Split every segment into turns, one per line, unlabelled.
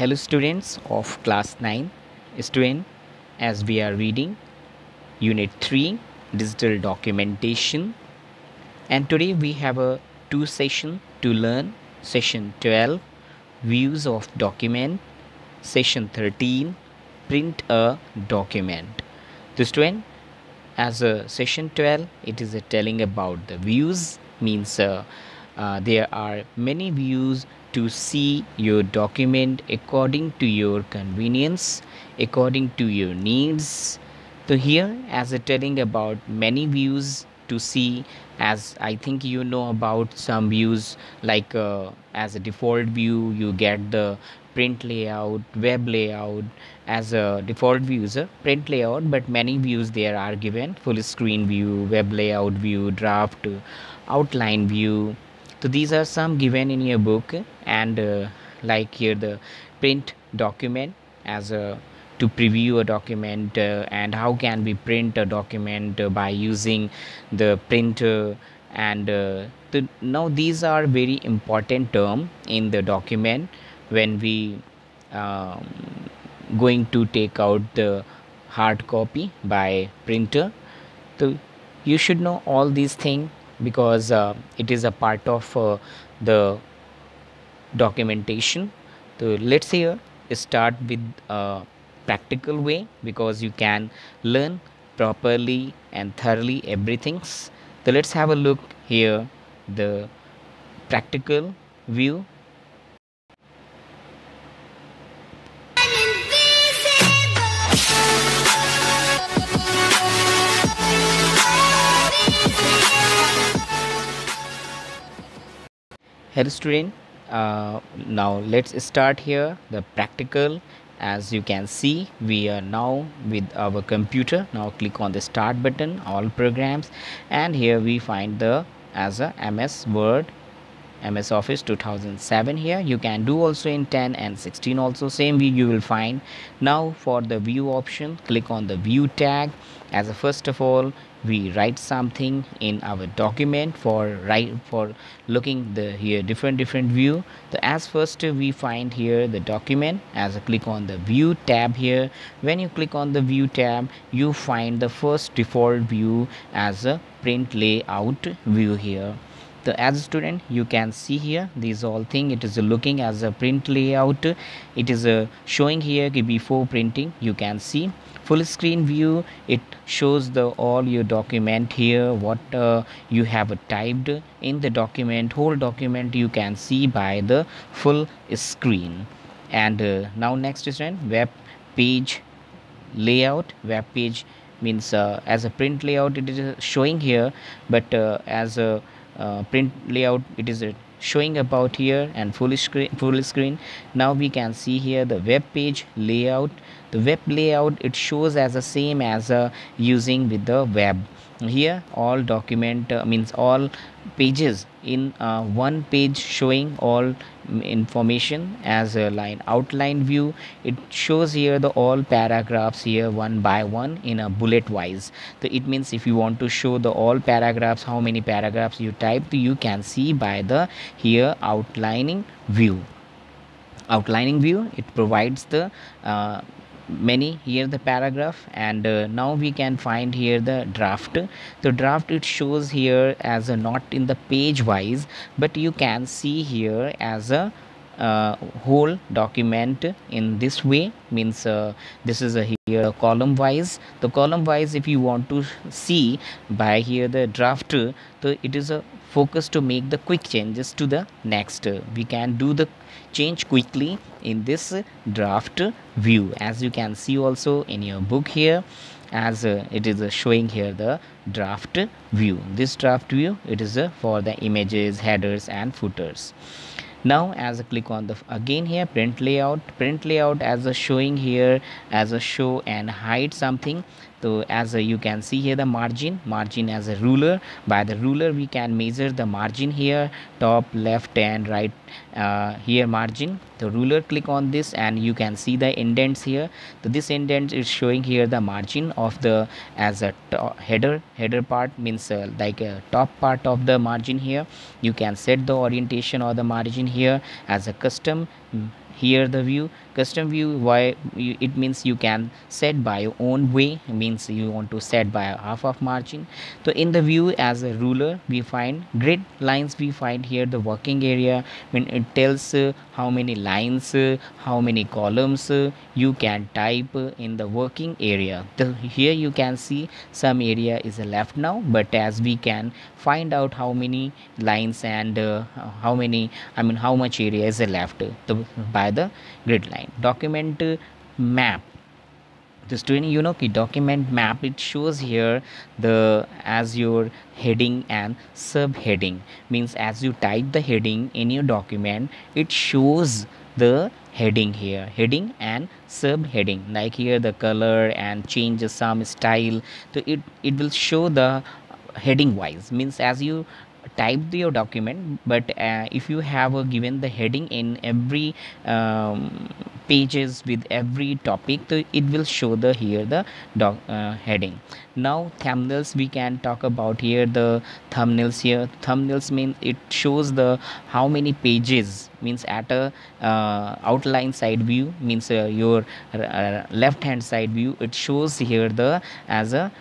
Hello students of class 9 student, as we are reading unit 3 digital documentation, and today we have a two session to learn. Session 12 views of document, session 13 print a document. The student, as a session 12 it is telling about the views, means there are many views to see your document according to your convenience, according to your needs. So here, as a telling about many views to see, as I think you know about some views, like as a default view you get the print layout, web layout. As a default view is a print layout, but many views there are given: full screen view, web layout view, draft, outline view. So these are some given in your book, and like here the print document, as a to preview a document, and how can we print a document by using the printer. And now these are very important term in the document when we um, going to take out the hard copy by printer. So you should know all these things, because it is a part of the documentation. So let's here start with a practical way, because you can learn properly and thoroughly everything. So let's have a look here the practical view. Hello student, now let's start here the practical. As you can see, we are now with our computer. Now click on the start button, all programs, and here we find the as a MS Word, MS Office 2007. Here you can do also in 10 and 16 also, same view you will find. Now for the view option, click on the view tag. As a first of all, we write something in our document for looking the here different view. So as first we find here the document. As a click on the view tab here, when you click on the view tab, you find the first default view as a print layout view here. So as a student, you can see here these all thing, it is looking as a print layout. It is showing here before printing you can see full screen view. It shows the all your document here, what you have typed in the document. Whole document you can see by the full screen. And now next is web page layout. Web page means as a print layout it is showing here, but as a print layout it is showing about here, and full screen. Now we can see here the web page layout. The web layout it shows as the same as using with the web. Here all document means all pages in one page, showing all information as a line outline view. It shows here the all paragraphs here one by one in a bullet wise. So it means if you want to show the all paragraphs, how many paragraphs you typed, you can see by the here outlining view. Outlining view, it provides the many here the paragraph. And now we can find here the draft. The draft it shows here as a not in the page wise, but you can see here as a whole document in this way. Means this is a here column wise. The column wise if you want to see by here the draft, so it is a focus to make the quick changes to the next. We can do the change quickly in this draft view, as you can see also in your book here, as it is showing here the draft view. This draft view it is for the images, headers and footers. Now as a click on the again here print layout. Print layout as a showing here as a show and hide something. So as you can see here the margin as a ruler. By the ruler we can measure the margin here, top, left and right here margin. The ruler, click on this and you can see the indents here. So this indent is showing here the margin of the as a header part, means like a top part of the margin here. You can set the orientation or the margin here as a custom here the view. custom view, why it means you can set by your own way, means you want to set by half of margin. So in the view as a ruler, we find grid lines, we find here the working area when it tells how many lines, how many columns you can type in the working area. Here you can see some area is left now, but as we can find out how many lines and how many, I mean how much area is left by the grid line. Document map, the student, document map, it shows here the as your heading and subheading, means as you type the heading in your document, it shows the heading here, heading and subheading, like here the color and change some style. So it will show the heading wise, means as you type your document, but if you have given the heading in every pages with every topic, so it will show the here the heading. Now thumbnails, we can talk about here the thumbnails. Here thumbnails means it shows the how many pages, means at a outline side view, means your left hand side view, it shows here the as a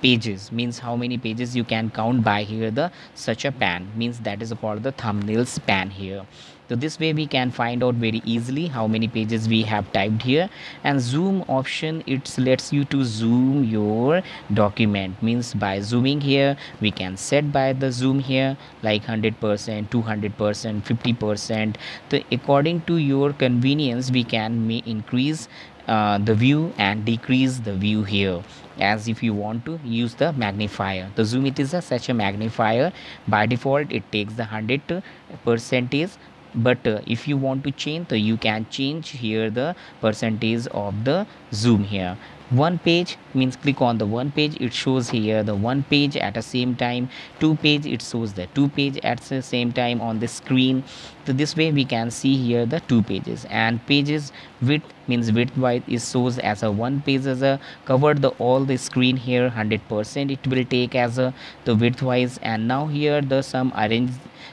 pages, means how many pages you can count by here the such a pan, means that is called the thumbnail span here. So this way we can find out very easily how many pages we have typed here. And zoom option, it lets you to zoom your document, means by zooming here we can set by the zoom here like 100%, 200%, 50%. So according to your convenience we can may increase the view and decrease the view here, as if you want to use the magnifier. The zoom, it is such a magnifier, by default it takes the 100 percentage, but if you want to change, so you can change here the percentage of the zoom here. One page means click on the one page, it shows here the one page at the same time. Two page, it shows the two page at the same time on the screen. So this way we can see here the two pages. And pages width means width wise is shows as a one page, as a covered the all the screen here 100%, it will take as a the width wise. And now here the some arrange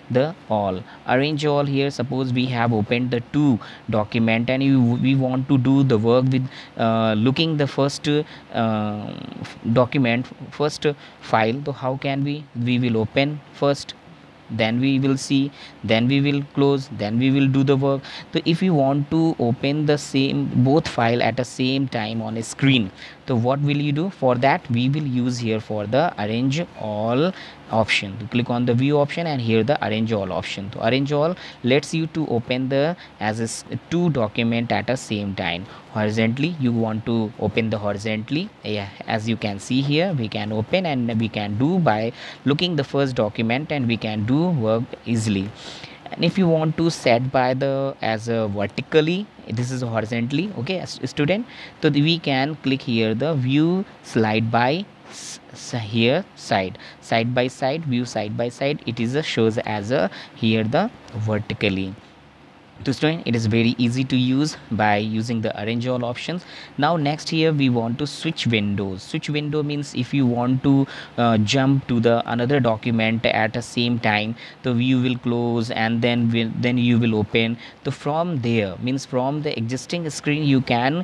the all, arrange all, here suppose we have opened the two document and we want to do the work with looking the first document, first file. So how can we will open first, then we will see, then we will close, then we will do the work. So if you want to open the same both file at the same time on a screen, so what will you do? For that we will use here for the arrange all option. To click on the view option and here the arrange all option. So arrange all lets you to open the as a two document at the same time. Horizontally you want to open the horizontally, yeah, as you can see here we can open and we can do by looking the first document and we can do work easily. And if you want to set by the as a vertically, this is horizontally, okay student, so we can click here the view slide by here side by side, view side by side, it is a shows as a here the vertically. To student, it is very easy to use by using the arrange all options. Now next here we want to switch windows. Switch window means if you want to jump to the another document at the same time, the view will close and then you will open. So from there means from the existing screen you can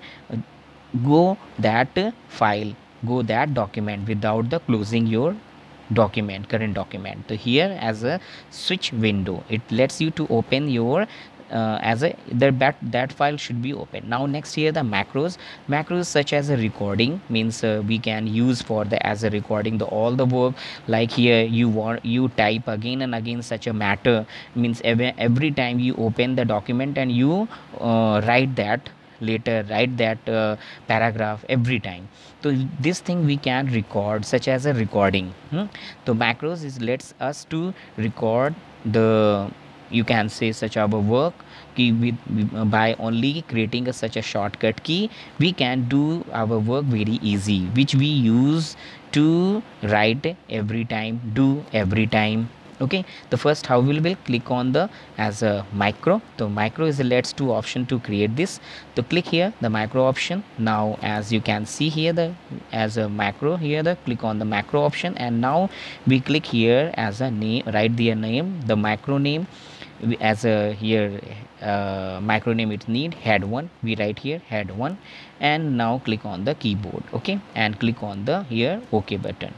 go that file, go that document without the closing your document, current document. So here as a switch window, it lets you to open your as a that file should be open. Now next here the macros such as a recording, means we can use for the as a recording the all the work, like here you type again and again such a matter, means every time you open the document and you write that paragraph every time. So this thing we can record such as a recording. So macros is lets us to record the, you can say such our work key with by only creating such a shortcut key we can do our work very easy, which we use to write every time, do every time. Okay, the first how we will click on the as a micro. So micro is the let's to option to create this. So click here the micro option. Now as you can see here the as a macro here, the click on the macro option and now we click here as a name, write the name, the macro name. as a here micro name it need head 1, we write here head 1, and now click on the keyboard, okay, and click on the here OK button.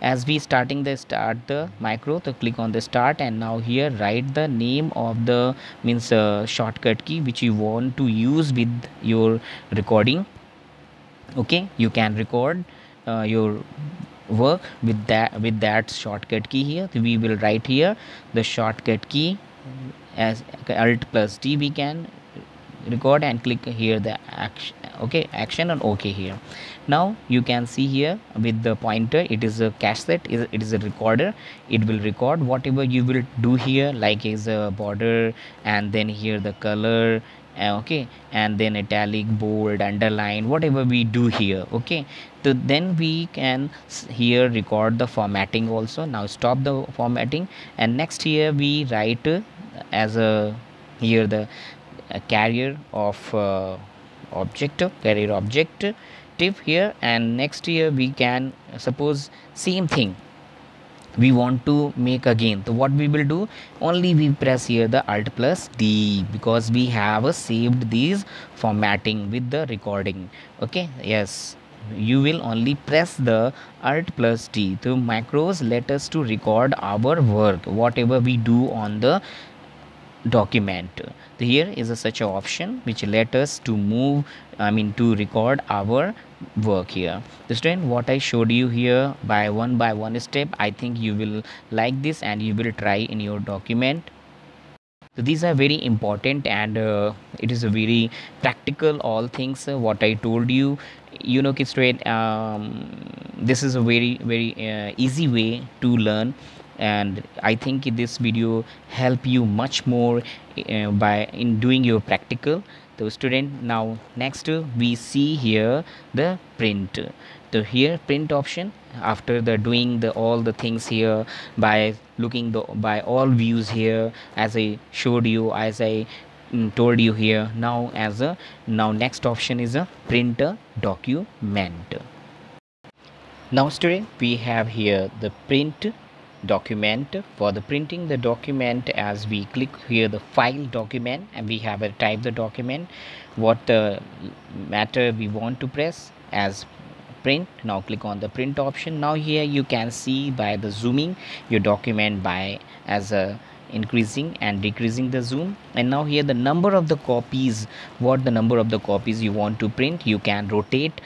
As we starting the start the micro, so click on the start, and now here write the name of the means shortcut key which you want to use with your recording. Okay, you can record your work with that shortcut key here. So we will write here the shortcut key as alt plus t, we can record and click here the action, okay, action and OK here. Now you can see here with the pointer, it is a cassette, it is a recorder. It will record whatever you will do here, like is a border, and then here the color, okay, and then italic, bold, underline, whatever we do here, okay. So then we can here record the formatting also. Now stop the formatting, and next here we write as a here the carrier of carrier objective here, and next here we can suppose same thing we want to make again. So what we will do, only we press here the alt plus d, because we have saved these formatting with the recording, okay. Yes, you will only press the alt plus d. The macros let us to record our work whatever we do on the document. Here is such an option which let us to move, I mean to record our work here. The student, what I showed you here by one step, I think you will like this and you will try in your document. So these are very important, and it is a very practical all things what I told you. You know kids, student, this is a very easy way to learn, and I think this video help you much more by in doing your practical. So student, now next we see here the print. So here print option, after the doing the all the things here by looking the by all views here, as I showed you, as I told you here. Now as a now next option is a print a document. Now student, we have here the print document. For the printing the document, as we click here the file document, and we have a type the document what matter we want to press as print. Now click on the print option. Now here you can see by the zooming your document by as a increasing and decreasing the zoom, and now here the number of the copies, what the number of the copies you want to print, you can rotate,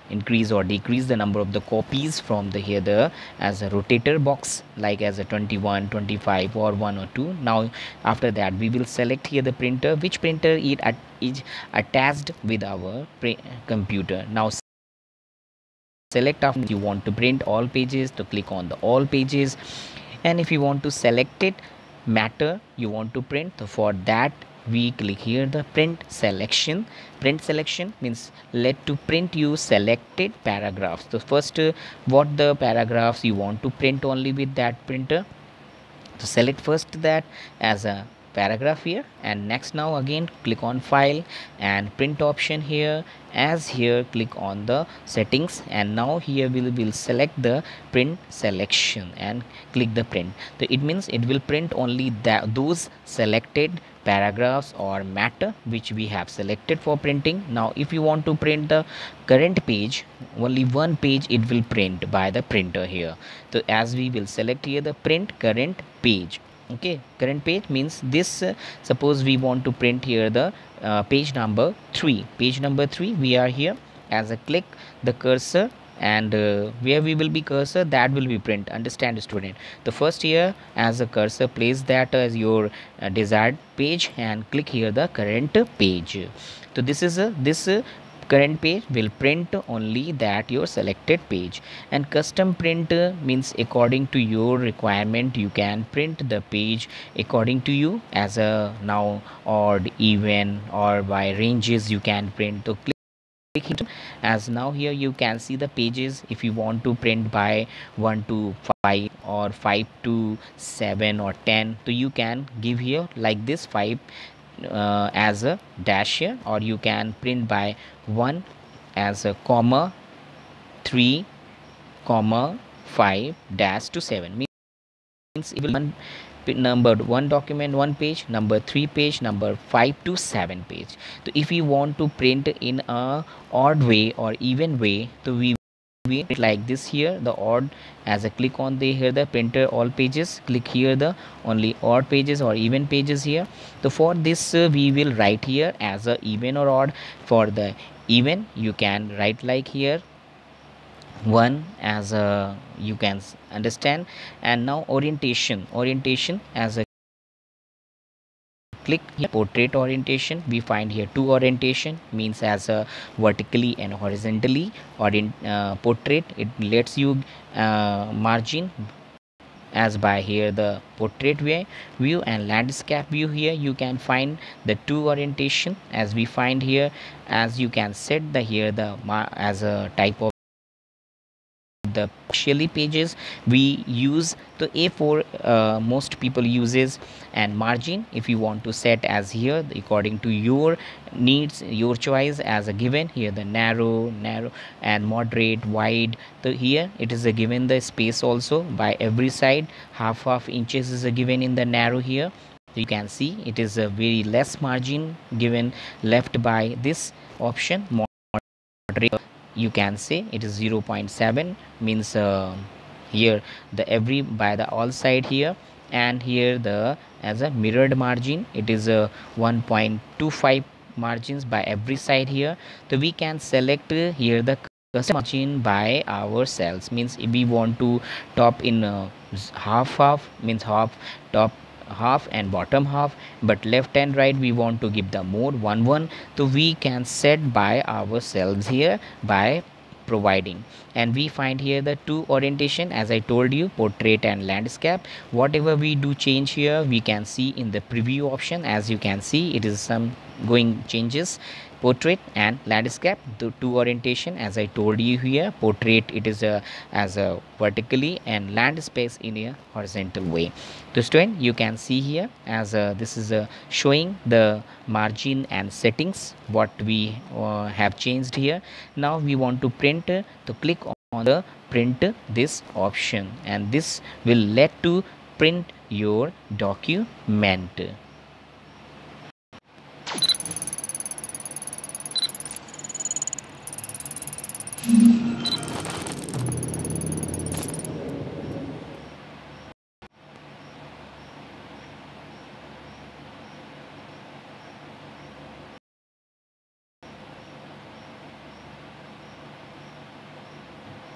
increase or decrease the number of the copies from the here the as a rotator box, like as a 21, 25 or 1 or 2. Now after that we will select here the printer, which printer is attached with our computer. Now select after you want to print all pages, to click on the all pages, and if you want to select it matter you want to print, so for that we click here the print selection. Print selection means let to print you selected paragraphs. So first what the paragraphs you want to print only with that printer, so select first that as a paragraph here, and next now again click on file and print option here, as here click on the settings, and now here we will select the print selection and click the print. So it means it will print only those selected paragraphs or matter which we have selected for printing. Now if you want to print the current page, only one page it will print by the printer here. So as we will select here the print current page, okay, current page means this suppose we want to print here the page number 3, we are here as a click the cursor, and where we will be cursor that will be print. Understand student, the first here as a cursor place that as your desired page and click here the current page. So this is this current page will print only that your selected page, and custom print means according to your requirement you can print the page according to you as a now odd, even or by ranges you can print. So click it, as now here you can see the pages. If you want to print by 1 to 5 or 5 to 7 or 10, so you can give here like this 5 as a dash here, or you can print by 1 as a comma 3 comma 5 dash to 7, means if one number 1 document 1 page, number 3 page, number 5 to 7 page. So if we want to print in a odd way or even way, so we it like this here, the odd. As I click on the here the printer all pages, click here the only odd pages or even pages here. So for this we will write here as a even or odd. For the even, you can write like here 1 as a, you can understand. And now orientation as a click here portrait orientation, we find here two orientation, means as a vertically and horizontally portrait. It lets you margin as by here the portrait view and landscape view. Here you can find the two orientation as we find here, as you can set the here the as a type of the partially pages we use the A4, most people uses. And margin, if you want to set as here according to your needs, your choice, as a given here the narrow and moderate, wide. So here it is a given the space also by every side, half inches is a given in the narrow here. So you can see it is a very less margin given left by this option. Moderate, you can say it is 0.7, means here the every by the all side here. And here the as a mirrored margin, it is a 1.25 margins by every side here. So we can select here the custom margin by ourselves, means if we want to top in half means half top half and bottom half, but left and right we want to give the more 1 so we can set by ourselves here by providing. And we find here the two orientation, as I told you, portrait and landscape. Whatever we do change here, we can see in the preview option. As you can see, it is some going changes. Portrait and landscape, the two orientation, as I told you here, portrait it is a as a vertically and landscape in a horizontal way. So student, you can see here as this is showing the margin and settings what we have changed here. Now we want to print, to click on the print this option, and this will let to print your document.